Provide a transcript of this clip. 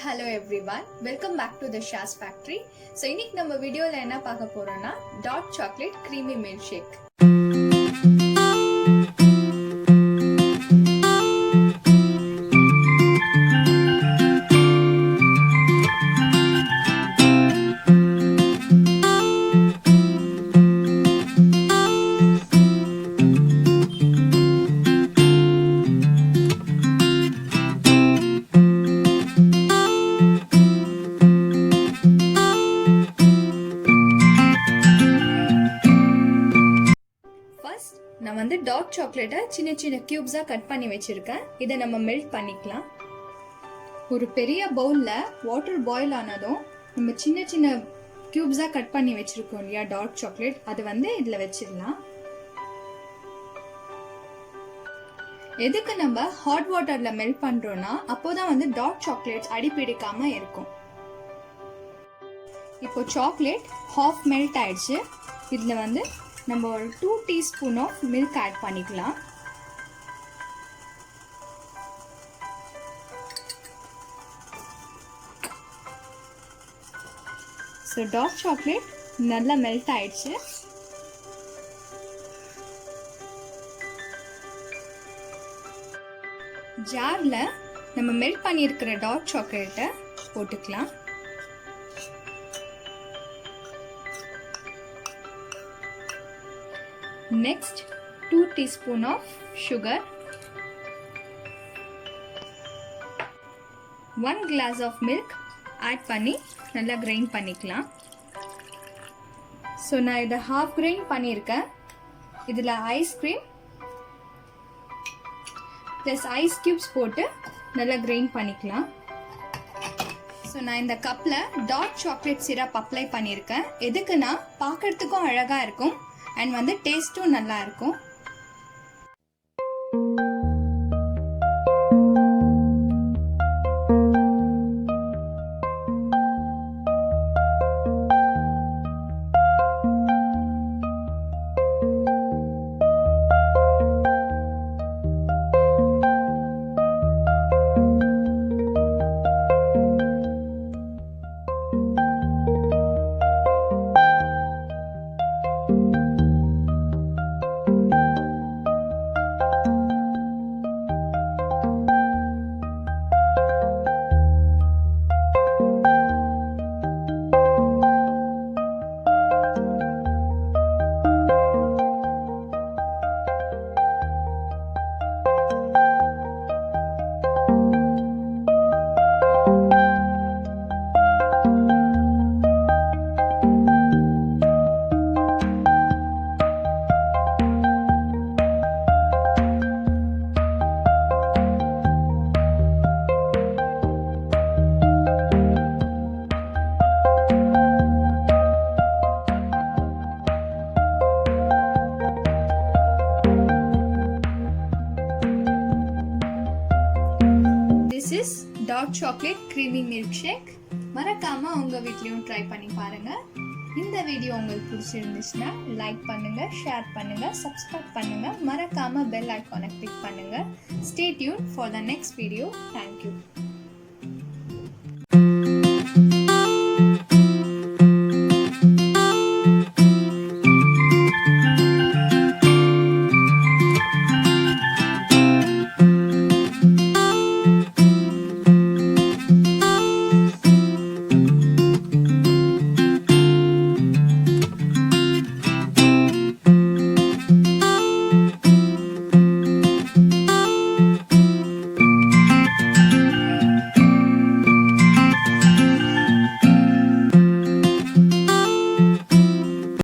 Hello everyone, welcome back to the Shaz Factory. So இன்னைக்கு நம்ம வீடியோல என்ன பார்க்க போறோம்னா டார்க் சாக்லேட் creamy milkshake. நான் வந்து டார்க் சாக்லேட்டை சின்ன சின்ன கியூப்ஸா கட் பண்ணி வச்சிருக்கேன். இதை நம்ம மெல்ட் பண்ணிக்கலாம். ஒரு பெரிய பவுல்ல வாட்டர் பாயில் ஆனதும் நம்ம சின்ன சின்ன கியூப்ஸா கட் பண்ணி வச்சிருக்கோம் இல்லையா டார்க் சாக்லேட், அது வந்து இதுல வச்சிடலாம். எதுக்கு நம்ம ஹாட் வாட்டர்ல மெல்ட் பண்றோம்னா அப்போதான் வந்து டார்க் சாக்லேட்ஸ் அடிப்பிடிக்காம இருக்கும். இப்போ சாக்லேட் ஹாஃப் மெல்ட் ஆயிடுச்சு. இதுல வந்து நம்ம ஒரு 2 டீஸ்பூன் ஆஃப் மில்க் ஆட் பண்ணிக்கலாம். ஸோ டார்க் சாக்லேட் நல்லா மெல்ட் ஆயிடுச்சு. ஜார்ல நம்ம மெல்ட் பண்ணியிருக்கிற டார்க் சாக்லேட்டை போட்டுக்கலாம். Next 2 teaspoon of sugar, 1 glass of milk add பண்ணி நல்லா grind பண்ணிக்கலாம். ஸோ நான் இதை half grind பண்ணியிருக்கேன். இதில் ice cream plus ice cubes போட்டு நல்லா grind பண்ணிக்கலாம். ஸோ நான் இந்த கப்பில் டார்க் சாக்லேட் சிரப் அப்ளை பண்ணியிருக்கேன். எதுக்குன்னா பார்க்கறதுக்கும் அழகாக இருக்கும் அண்ட் வந்து டேஸ்ட்டும் நல்லா இருக்கும். This is dark chocolate creamy milkshake. மறக்காம உங்க வீட்லயும் ட்ரை பண்ணி பாருங்க. இந்த வீடியோ உங்களுக்கு பிடிச்சிருந்துச்சுன்னா லைக் பண்ணுங்க, ஷேர் பண்ணுங்க, சப்ஸ்கிரைப் பண்ணுங்க. மறக்காம பெல் ஐகானை கிளிக் பண்ணுங்க. Stay tuned for the next video. Thank you.